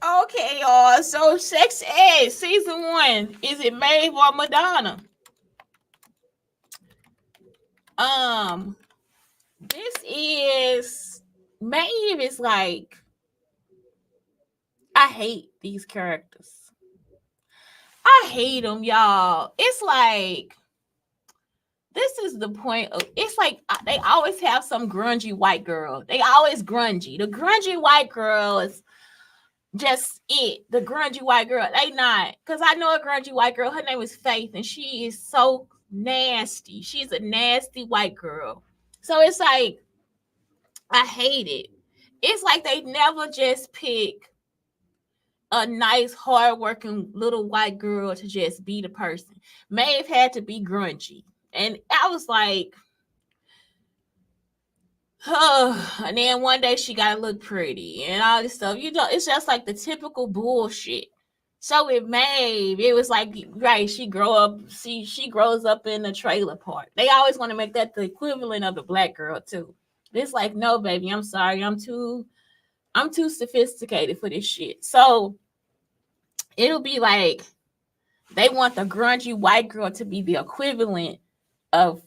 Okay, y'all. So Sex Ed season 1. Is it Maeve or Madonna? Um, this is Maeve is like I hate these characters. I hate them, y'all. It's like this is the point of it's like they always have some grungy white girl. They always grungy. The grungy white girl is just it. The grungy white girl. They not. Because I know a grungy white girl. Her name is Faith, and she is so nasty. She's a nasty white girl. So it's like I hate it. It's like they never just pick a nice, hardworking little white girl to just be the person. Maeve had to be grungy. And I was like, oh, and then one day she gotta look pretty and all this stuff. You know, it's just like the typical bullshit. So with Maeve, it was like right, she grows up in the trailer park. They always want to make that the equivalent of the black girl too. It's like, no, baby, I'm sorry, I'm too sophisticated for this shit. So it'll be like they want the grungy white girl to be the equivalent of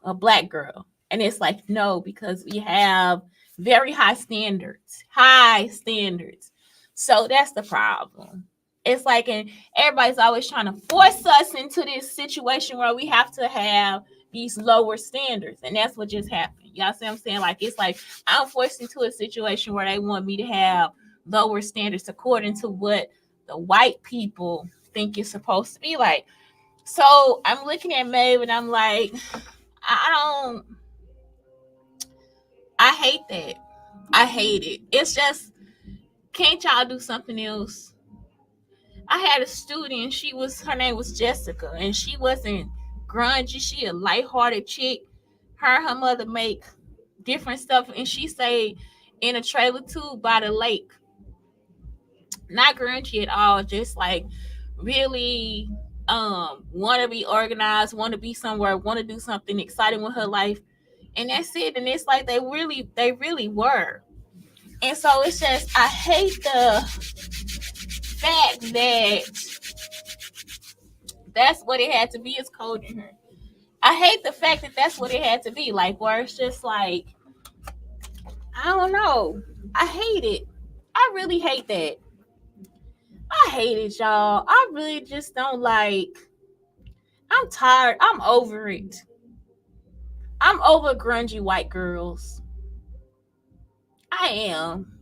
a black girl. And it's like, no, because we have very high standards. High standards. So that's the problem. It's like, and everybody's always trying to force us into this situation where we have to have these lower standards. And that's what just happened. Y'all see what I'm saying? Like, it's like I'm forced into a situation where they want me to have lower standards according to what the white people think it's supposed to be like. So I'm looking at Maeve and I'm like, I don't, I hate that. I hate it. It's just, can't y'all do something else? I had a student, her name was Jessica, and she wasn't grungy. She a lighthearted chick. Her mother make different stuff, and she stayed in a trailer too by the lake. Not grungy at all, just like really want to be organized, want to be somewhere, want to do something exciting with her life. And that's it. And it's like they really were. And so it's just I hate the fact that that's what it had to be. It's cold in here. I hate the fact that that's what it had to be. Like where it's just like I don't know. I hate it. I really hate that. I hate it, y'all. I really just don't like. I'm tired. I'm over it. I'm over grungy white girls. I am.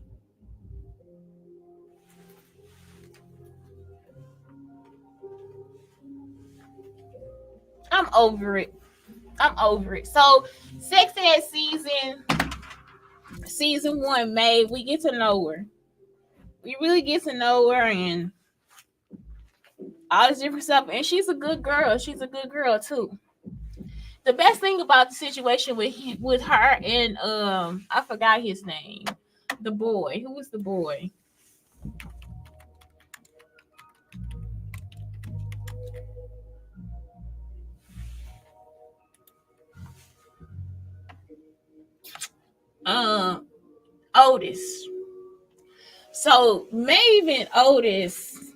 I'm over it. I'm over it. So, Sex Ed season 1, May, we get to know her. We really get to know her and all this different stuff. And she's a good girl. She's a good girl too. The best thing about the situation with her and I forgot his name. The boy. Who was the boy? Um Otis. So Maeve and Otis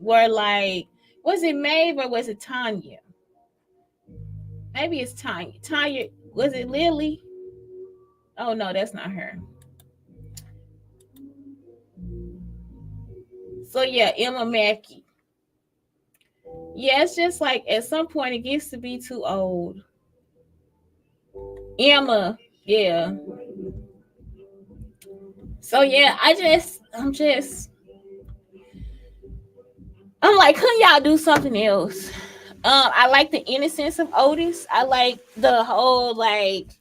were like, was it Maeve or was it Tanya? Maybe it's Tanya. Tanya, was it Lily? Oh no, that's not her. So yeah, Emma Mackey. Yeah, it's just like at some point it gets to be too old. Emma, yeah. So yeah, I'm like, couldn't y'all do something else? I like the innocence of Otis. I like the whole like,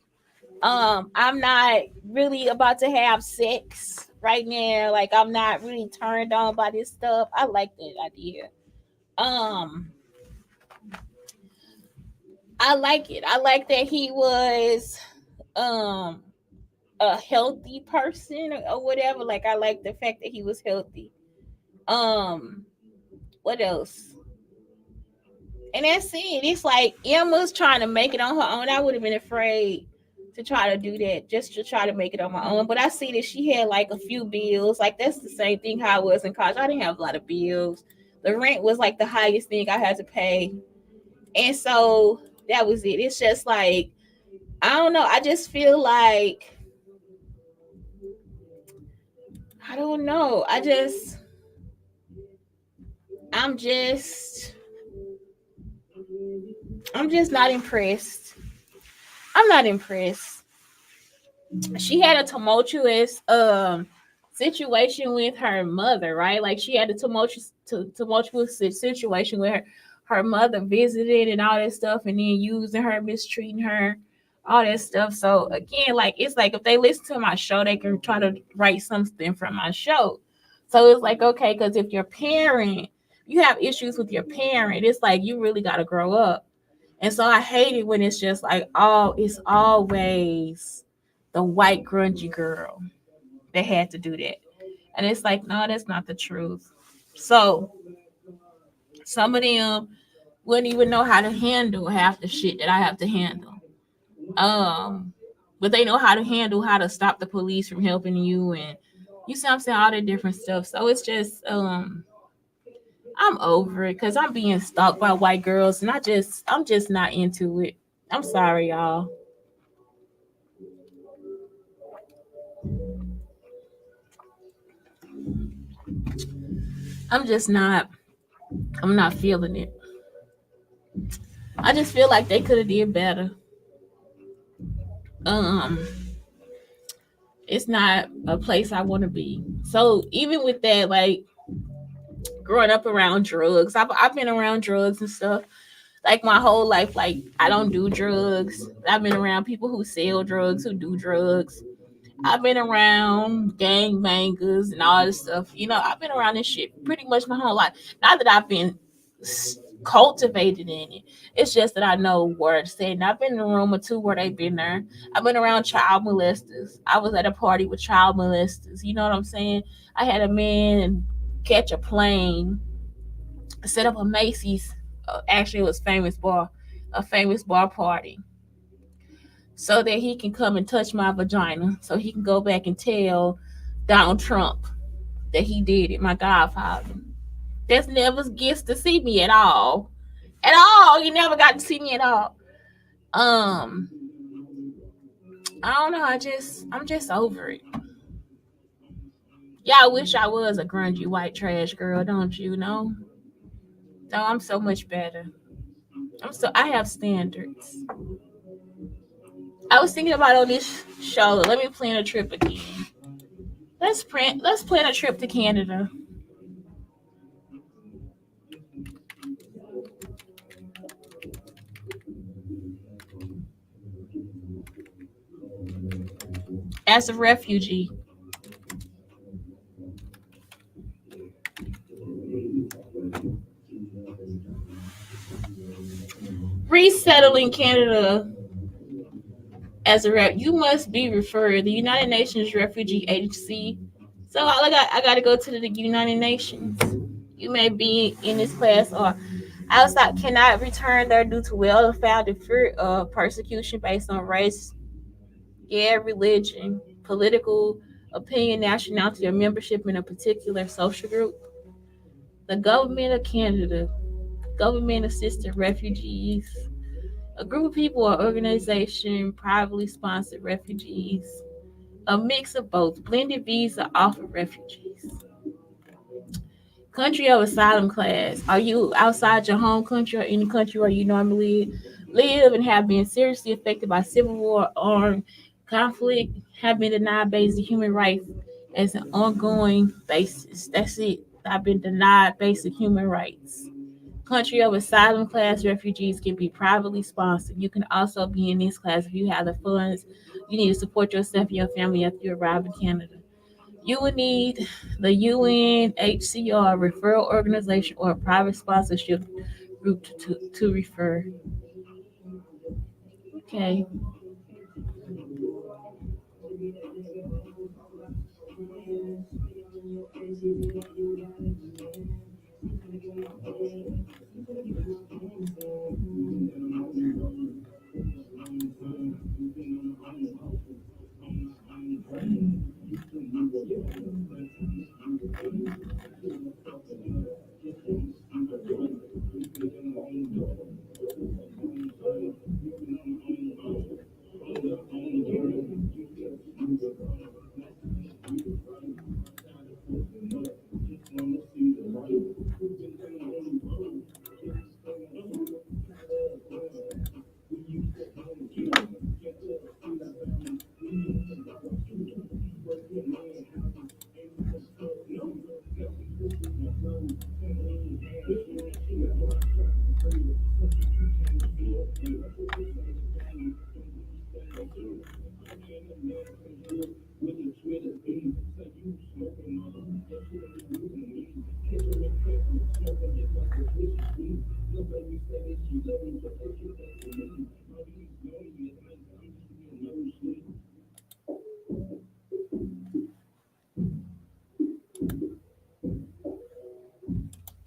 I'm not really about to have sex right now. Like I'm not really turned on by this stuff. I like that idea. Um, I like it. I like that he was um a healthy person or whatever. Like I like the fact that he was healthy. Um, what else? And that's it. It's like Emma's trying to make it on her own. I would have been afraid to try to do that, just to try to make it on my own. But I see that she had like a few bills. Like that's the same thing how I was in college. I didn't have a lot of bills. The rent was like the highest thing I had to pay. And so that was it. It's just like, I don't know. I just feel like, I don't know. I'm just I'm just not impressed. I'm not impressed. She had a tumultuous situation with her mother, right? Like she had a tumultuous situation where her mother visited and all that stuff, and then using her, mistreating her, all that stuff. So again, like it's like if they listen to my show, they can try to write something from my show. So it's like okay, because if your parent, you have issues with your parent, it's like you really got to grow up. And so I hate it when it's just like, oh, it's always the white grungy girl that had to do that. And it's like, no, that's not the truth. So some of them wouldn't even know how to handle half the shit that I have to handle. Um, but they know how to handle how to stop the police from helping you, and you see what I'm saying, all the different stuff. So it's just I'm over it because I'm being stalked by white girls, and I'm just not into it. I'm sorry, y'all. I'm just not. I'm not feeling it. I just feel like they could have did better. Um, it's not a place I want to be. So even with that, like growing up around drugs, I've been around drugs and stuff like my whole life. Like I don't do drugs. I've been around people who sell drugs, who do drugs. I've been around gang bangers and all this stuff. You know, I've been around this shit pretty much my whole life. Not that I've been cultivated in it. It's just that I know where to say. And I've been in a room or two where they've been there. I've been around child molesters. I was at a party with child molesters. You know what I'm saying? I had a man catch a plane, set up a Macy's. Actually, it was a famous bar party so that he can come and touch my vagina so he can go back and tell Donald Trump that he did it, my godfather. That's never gets to see me at all. At all. He never got to see me at all. Um, I don't know. I'm just over it. Yeah, I wish I was a grungy white trash girl, don't you know? No, I'm so much better. I have standards. I was thinking about on this show, let me plan a trip again. Let's plan a trip to Canada. As a refugee. Resettling Canada as a rep, you must be referred the United Nations Refugee Agency. So I got to go to the United Nations. You may be in this class or outside cannot return there due to well-founded fear of persecution based on race, yeah, religion, political opinion, nationality, or membership in a particular social group. The government of Canada, government assisted refugees, a group of people or organization privately sponsored refugees, a mix of both, blended visa offer refugees. Country of asylum class. Are you outside your home country or any country where you normally live and have been seriously affected by civil war, armed conflict, have been denied basic human rights as an ongoing basis? That's it. I've been denied basic human rights. Country of asylum class refugees can be privately sponsored. You can also be in this class if you have the funds you need to support yourself and your family after you arrive in Canada. You will need the UNHCR referral organization or a private sponsorship group to refer. Okay.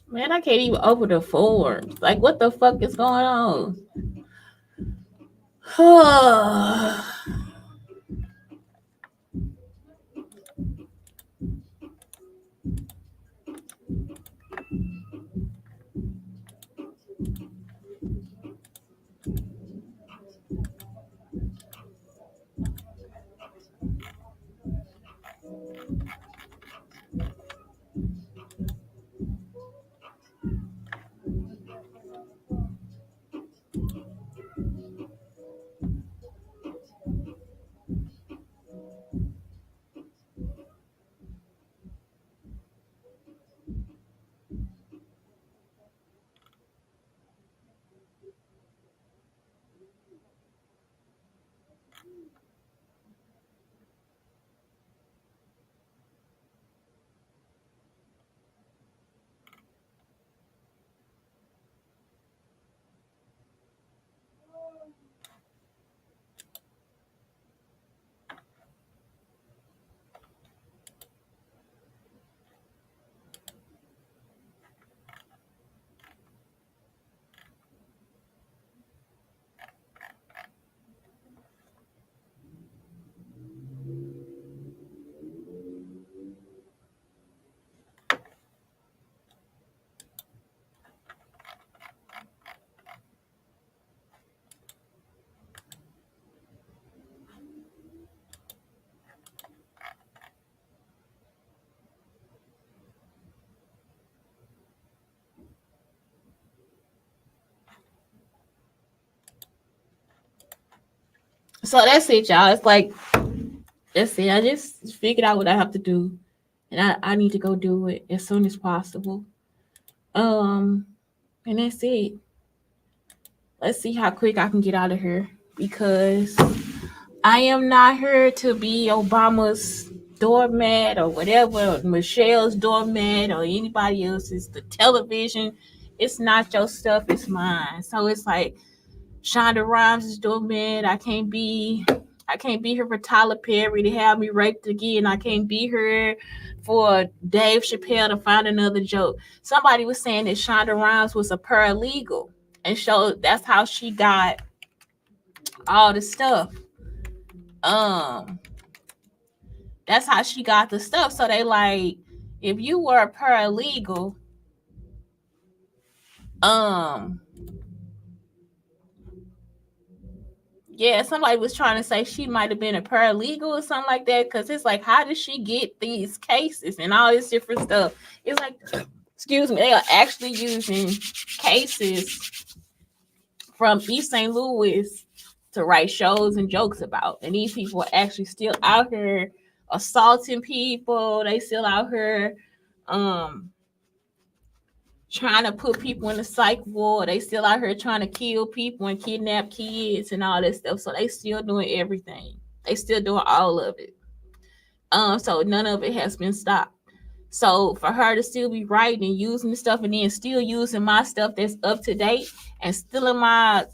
Man, I can't even open the form. Like, what the fuck is going on? So that's it, y'all. It's like, that's it. I just figured out what I have to do, and I need to go do it as soon as possible. Um, and that's it. Let's see how quick I can get out of here because I am not here to be Obama's doormat or whatever, or Michelle's doormat or anybody else's. The television, it's not your stuff, it's mine. So it's like Shonda Rhimes is doormat. I can't be here for Tyler Perry to have me raped again. I can't be here for Dave Chappelle to find another joke. Somebody was saying that Shonda Rhimes was a paralegal, and so that's how she got all the stuff. Um, that's how she got the stuff. So they like, if you were a paralegal, um, yeah, somebody was trying to say she might have been a paralegal or something like that. Cause it's like, how did she get these cases and all this different stuff? It's like, excuse me, they are actually using cases from East St. Louis to write shows and jokes about. And these people are actually still out here assaulting people. They still out here um trying to put people in the psych ward. They still out here trying to kill people and kidnap kids and all that stuff. So they still doing everything. They still doing all of it. So none of it has been stopped. So for her to still be writing and using the stuff and then still using my stuff that's up to date and stealing my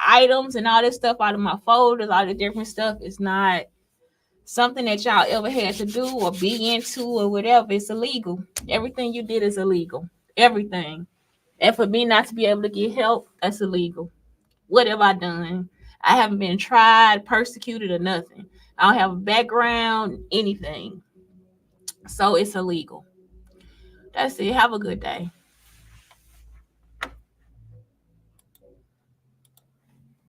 items and all this stuff out of my folders, all the different stuff is not something that y'all ever had to do or be into or whatever. It's illegal. Everything you did is illegal. Everything. And for me not to be able to get help, that's illegal. What have I done? I haven't been tried, persecuted, or nothing. I don't have a background, anything. So it's illegal. That's it. Have a good day.